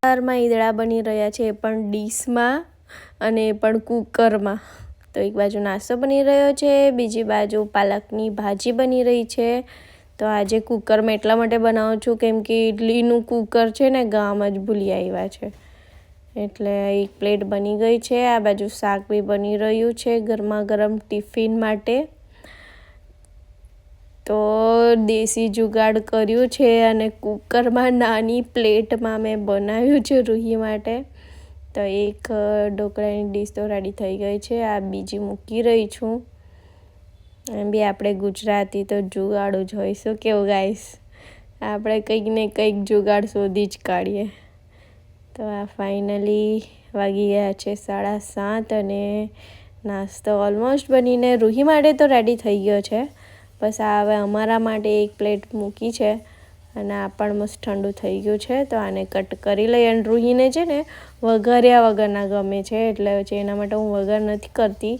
સવારમાં ઈદડા બની રહ્યા છે, એ પણ ડીશમાં અને એ પણ કુકરમાં. તો એક બાજુ નાસ્તો બની રહ્યો છે, બીજી બાજુ પાલકની ભાજી બની રહી છે. તો આજે કુકરમાં એટલા માટે બનાવું છું કેમ કે ઇડલીનું કુકર છે ને ગામ જ ભૂલી આવ્યા છે, એટલે એક પ્લેટ બની ગઈ છે. આ બાજુ શાક બી બની રહ્યું છે ગરમા ગરમ ટિફિન માટે. તો દેશી જુગાડ કર્યું છે અને કુકરમાં નાની પ્લેટમાં મેં બનાવ્યું છે રૂહી માટે. તો એક ઢોકળાની ડીશ તો રેડી થઈ ગઈ છે, આ બીજી મૂકી રહી છું. એમ બી આપણે ગુજરાતી તો જુગાડું જ હોઈશું, કેવું ગાઈસ, આપણે કંઈક ને કંઈક જુગાડ શોધી જ કાઢીએ. તો આ ફાઇનલી વાગી ગયા છે 7:30 અને નાસ્તો ઓલમોસ્ટ બનીને રૂહી માટે તો રેડી થઈ ગયો છે. બસ આ હવે અમારા માટે એક પ્લેટ મૂકી છે અને આ પણ મસ્ત ઠંડુ થઈ ગયું છે. તો આને કટ કરી લઈએ. અને રૂહીને છે ને વઘાર્યા વગરના ગમે છે, એટલે એના માટે હું વઘાર નથી કરતી,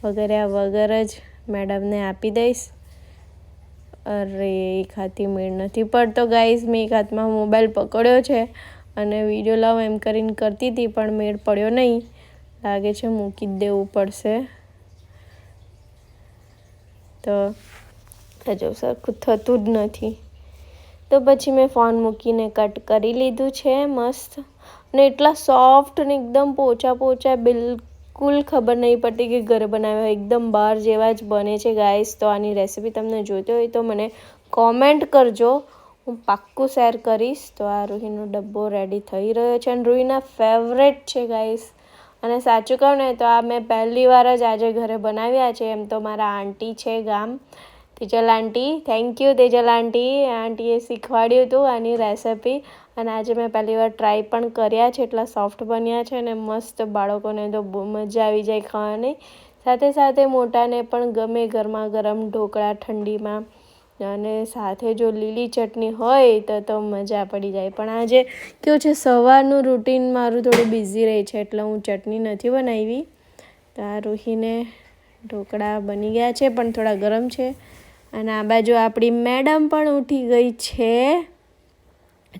વઘાર્યા વગર જ મેડમને આપી દઈશ. અરે એક હાથથી મેળ નથી પડતો ગાઈસ, મેં એક હાથમાં મોબાઈલ પકડ્યો છે અને વિડીયો લાવ એમ કરીને કરતી હતી પણ મેળ પડ્યો નહીં. લાગે છે મૂકી જ દેવું પડશે. તો જો સરખું થતું જ નથી, તો પછી મેં ફોન મૂકીને કટ કરી લીધું છે મસ્ત. ને એટલા સોફ્ટ ને એકદમ પોચા પોચા, બિલકુલ ખબર નહીં પડતી કે ઘરે બનાવ્યા, એકદમ બહાર જેવા જ બને છે ગાઈસ. તો આની રેસીપી તમને જોઈતી હોય તો મને કોમેન્ટ કરજો, હું પાક્કું શેર કરીશ. તો આ રૂહીનો ડબ્બો રેડી થઈ રહ્યો છે અને રૂહીના ફેવરેટ છે ગાઈસ. અને સાચું કહું ને તો આ મેં પહેલી વાર જ આજે ઘરે બનાવ્યા છે. એમ તો મારા આંટી છે ગામ, તેજલ આંટી, થેન્ક યુ તેજલ આંટી. આંટીએ શીખવાડ્યું હતું આની રેસિપી અને આજે મેં પહેલી વાર ટ્રાય પણ કર્યા છે. એટલા સોફ્ટ બન્યા છે ને મસ્ત, બાળકોને તો બહુ મજા આવી જાય ખાવાની. સાથે સાથે મોટાને પણ ગમે ગરમા ગરમ ઢોકળા ઠંડીમાં, અને સાથે જો લીલી ચટણી હોય તો મજા પડી જાય. પણ આજે કેવું છે, સવારનું રૂટીન મારું થોડું બિઝી રહે છે એટલે હું ચટણી નથી બનાવી. તો આ રૂહીને ઢોકળા બની ગયા છે પણ થોડા ગરમ છે. અને આ બાજુ આપણી મેડમ પણ ઉઠી ગઈ છે,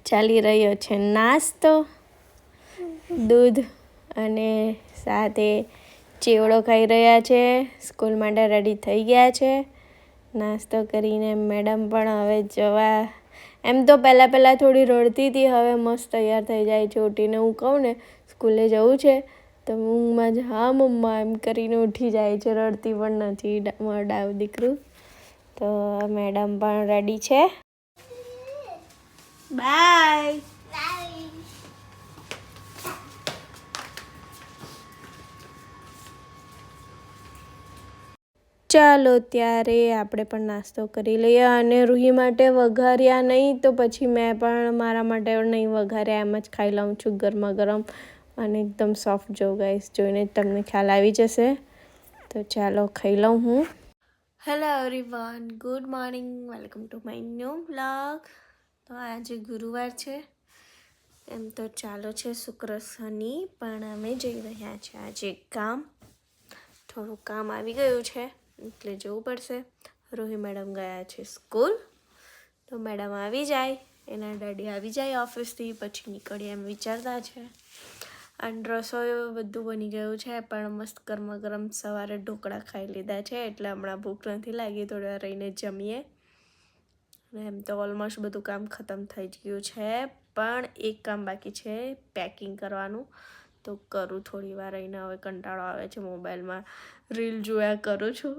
ચાલી રહ્યો છે નાસ્તો. દૂધ અને સાથે ચેવડો ખાઈ રહ્યા છે. સ્કૂલ માટે રેડી થઈ ગયા છે. નાસ્તો કરીને મેડમ પણ હવે જવા, એમ તો પહેલાં થોડી રડતી હતી, હવે મસ્ત તૈયાર થઈ જાય છે. ઉઠીને હું કહું ને સ્કૂલે જવું છે તો ઊંઘમાં જ હા મમ્મા એમ કરીને ઉઠી જાય છે, રડતી પણ નથી મારું ડાવ દીકરું. તો મેડમ પણ રેડી છે. બાય. ચાલો ત્યારે આપણે પણ નાસ્તો કરી લઈએ. અને રૂહી માટે વઘાર્યા નહીં તો પછી મેં પણ મારા માટે નહીં વઘાર્યા, એમ જ ખાઈ લઉં છું ગરમા ગરમ. અને એકદમ સોફ્ટ જો ગાઈસ, જોઈને તમને ખ્યાલ આવી જશે. તો ચાલો ખાઈ લઉં હું. Hello everyone, good morning, welcome to my new vlog. તો આજે ગુરુવાર છે, એમ તો ચાલો છે શુક્ર શનિ, પણ અમે જઈ રહ્યા છીએ આજે કામ. થોડું કામ આવી ગયું છે એટલે જવું પડશે. રૂહી મેડમ ગયા છે સ્કૂલ, તો મેડમ આવી જાય, એના ડેડી આવી જાય ઓફિસથી, પછી નીકળીએ એમ વિચારતા છે. અને રસોઈ બધું બની ગયું છે, પણ મસ્ત ગરમા ગરમ સવારે ઢોકળા ખાઈ લીધા છે એટલે હમણાં ભૂખ નથી લાગી, થોડી વાર રહીને જમીએ. અને એમ તો ઓલમોસ્ટ બધું કામ ખતમ થઈ જ ગયું છે, પણ એક કામ બાકી છે, પેકિંગ કરવાનું. તો કરું થોડી વાર રહીને, હવે કંટાળો આવે છે, મોબાઈલમાં રીલ જોયા કરું છું.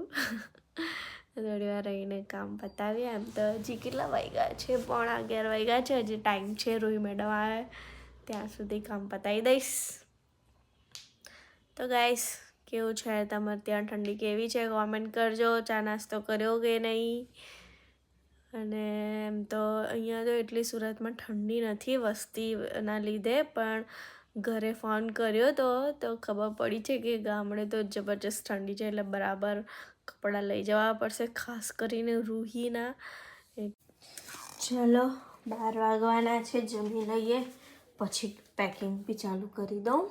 થોડી વાર રહીને કામ પતાવીએ. એમ તો હજી કેટલા વાગ્યા છે, 11:15 વાગ્યા છે, હજી ટાઈમ છે. રૂહી મેડમ આવે ત્યાં સુધી કામ પતાવી દઈશ. તો ગાઈસ, કેવું છે તમારે ત્યાં, ઠંડી કેવી છે કોમેન્ટ કરજો. ચા નાસ્તો કર્યો કે નહીં. અને એમ તો અહીંયા તો એટલી સુરતમાં ઠંડી નથી વસ્તીના લીધે, પણ ઘરે ફોન કર્યો તો ખબર પડી છે કે ગામડે તો જબરજસ્ત ઠંડી છે, એટલે બરાબર કપડાં લઈ જવા પડશે, ખાસ કરીને રૂહીના. ચલો 12 વાગવાના છે, જમી લઈએ પછી પેકિંગ બી ચાલુ કરી દઉં.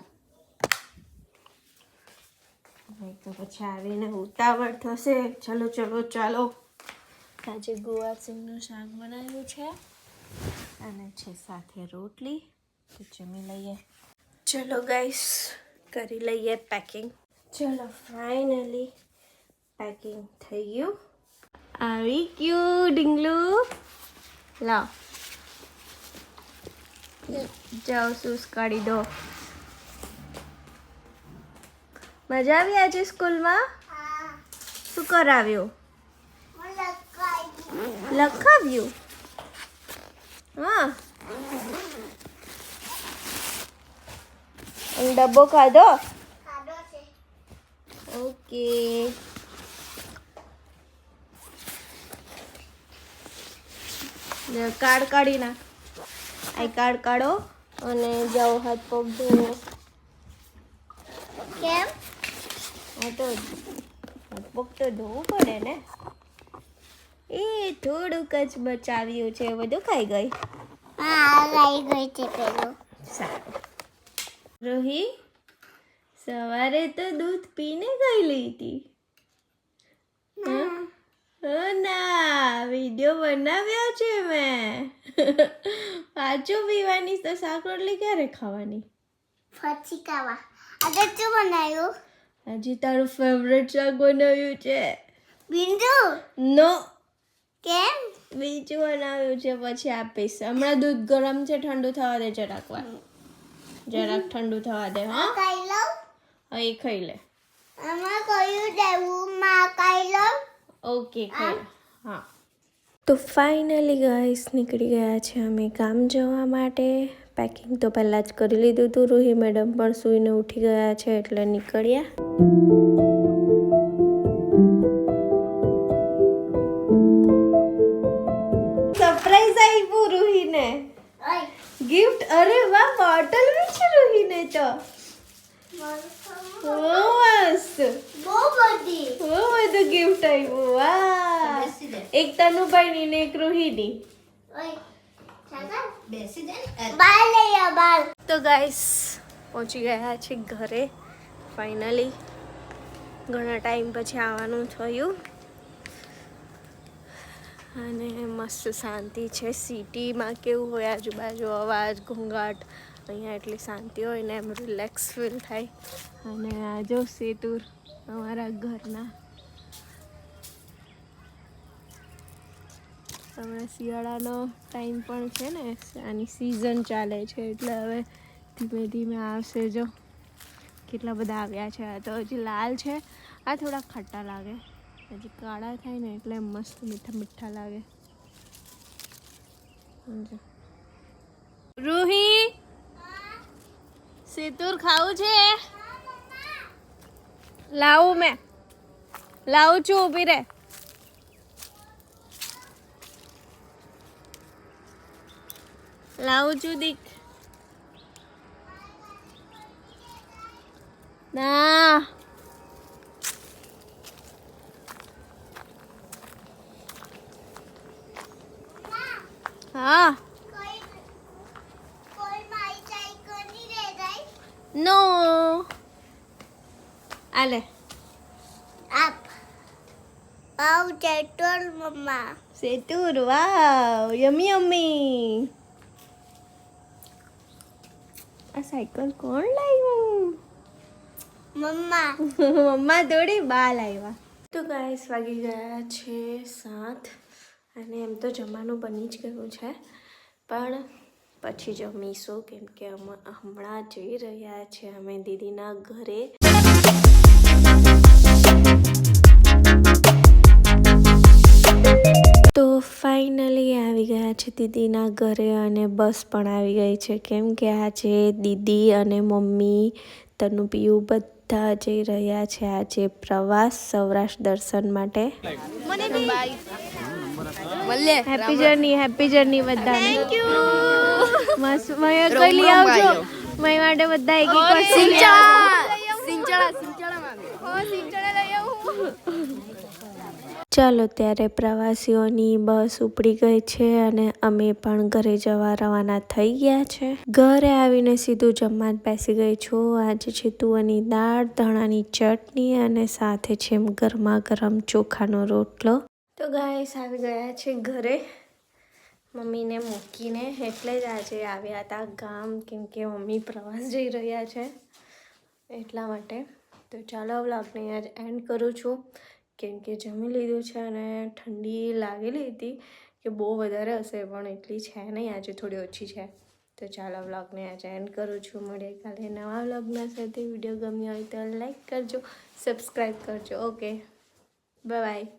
તો પછી આવીને ઉતાવળ થશે. ચાલો. આજે ગુવાર સિંગનું શાક બનાવ્યું છે અને છે સાથે રોટલી. તો જમી લઈએ. ચલો ગાઈસ, કરી લઈએ પેકિંગ. ચલો ફાઇનલી પેકિંગ થઈ ગયું. આવી ગયું ડીંગલું. લાવ જાઓ, શૂઝ કાઢી દો. મજા આવી આજે સ્કૂલમાં? શું કરાવ્યું? લખાવ્યું? હા. ડબ્બો ખાધો? ઓકે. કાર્ડ કાઢી નાખ. આઈ કાર્ડ કાઢો અને જાઓ હાથ પગ ધોવો. કેમ? હા તો હાથ પગ તો ધોવું પડે ને. એ થોડુંક જ બચાવ્યું છે, બધું ખાઈ ગઈ. હા, ખાઈ ગઈ છે પેલું. સારું. રોહી સવારે તો દૂધ પીને ગયેલી હતી. ના, વિડીયો બનાવ્યો છે મેં. પાછું પીવાની તો શાક રોટલી ક્યારે ખાવાની? પછી ખાવા. આજે શું બનાવ્યું? આજે તારું ફેવરેટ શાક બનાવ્યું છે. બિંદુ? નો. કેમ? બીજું બનાવ્યું છે, પછી આપીશ. હમણાં દૂધ ગરમ છે, ઠંડુ થવા દે જરાક વાર. જરાક ઠંડુ થવા દે. હા, ખાઈ લઉં? હા, એ ખાઈ લે. આમાં કયું દેવું? માં ખાઈ લઉં? ઓકે, ખાઈ લે. હા. તો ફાઇનલી ગાઈસ નીકળી ગયા છે અમે કામ જવા માટે. પેકિંગ તો પહેલાં જ કરી લીધું હતું. રૂહી મેડમ પણ સૂઈને ઉઠી ગયા છે એટલે નીકળ્યા. સરપ્રાઈઝ આવ્યું રૂહીને. ગિફ્ટ. અરે વાહ, બોટલ બી છે રૂહીને તો. મસ્ત. બહુ બધી. બહુ બધું ગિફ્ટ આવ્યું. વાહ. એક તનુભાઈની ને એક રૂહીની. બાર લઈ આ બાર. તો ગાઈસ પહોંચી ગયા છે ઘરે ફાઇનલી. ઘણા ટાઈમ પછી આવવાનું થયું અને મસ્ત શાંતિ છે. સિટીમાં કેવું હોય, આજુબાજુ અવાજ ઘોંઘાટ. અહીંયા એટલી શાંતિ હોય ને એમ રિલેક્સ ફીલ થાય. અને આ જો સેતુર અમારા ઘરના. હમણાં શિયાળાનો ટાઈમ પણ છે ને, આની સિઝન ચાલે છે એટલે હવે ધીમે ધીમે આવશે. જો કેટલા બધા આવ્યા છે. આ તો હજી લાલ છે, આ થોડા ખટ્ટા લાગે. હજી કાળા થાય ને એટલે મસ્ત મીઠા મીઠા લાગે. રૂહી, સેતુર ખાવું છે? લાવું મેં. લાવું છું, ઊભી રહે. લાવું છું દીક. ના, હા. કોઈ મારી સાયકલ ની રે ગઈ? નો. આલે. આપ. આવ ચેટોલ મમ્મા. સેતુર, વાવ, યમી યમી. આ સાયકલ કોણ લાવ્યું? મમ્મા. મમ્મા થોડી, બા લાવ્યા. તો ગાઈસ વાગી ગયા છે 7 અને એમ તો જમવાનું બની જ ગયું છે, પણ પછી જમીશું કેમ કે હમણાં જઈ રહ્યા છે અમે દીદીના ઘરે. તો ફાઇનલી આવી ગયા છે દીદીના ઘરે અને બસ પણ આવી ગઈ છે કેમ કે આજે દીદી અને મમ્મી તનુપિયું બધા જઈ રહ્યા છે આજે પ્રવાસ સૌરાષ્ટ્ર દર્શન માટે. હેપી જર્ની બધાને. Thank you. મસ્ત મય કઈ લઈ આવજો. મય માટે બધા એક એક વસ્તુ લઈ આવજો. ચાલો ત્યારે પ્રવાસીઓની બસ ઉપડી ગઈ છે અને અમે પણ ઘરે જવા રવાના થઈ ગયા છે. ઘરે આવીને સીધું જમવા બેસી ગઈ છું. આજે છે તુવેરની દાળ, ધાણાની ચટણી અને સાથે છે ગરમા ગરમ ચોખાનો રોટલો. તો ગાઈસ આવી ગયા છે ઘરે મમ્મીને મૂકીને એટલે જ આજે આવ્યા હતા ગામ, કેમ કે મમ્મી પ્રવાસ જઈ રહ્યા છે એટલા માટે. તો ચાલો વ્લોગને યાર એન્ડ કરું છું, કેમ કે જમી લીધું છે અને ઠંડી લાગેલી હતી કે બહુ વધારે હશે, પણ એટલી છે નહીં, આજે થોડી ઓછી છે. તો ચાલો વ્લોગને આજે એન્ડ કરું છું. મળીએ કાલે નવા વ્લોગના સાથે. વિડીયો ગમ્યો હોય તો લાઈક કરજો, સબસ્ક્રાઈબ કરજો. Okay, bye bye.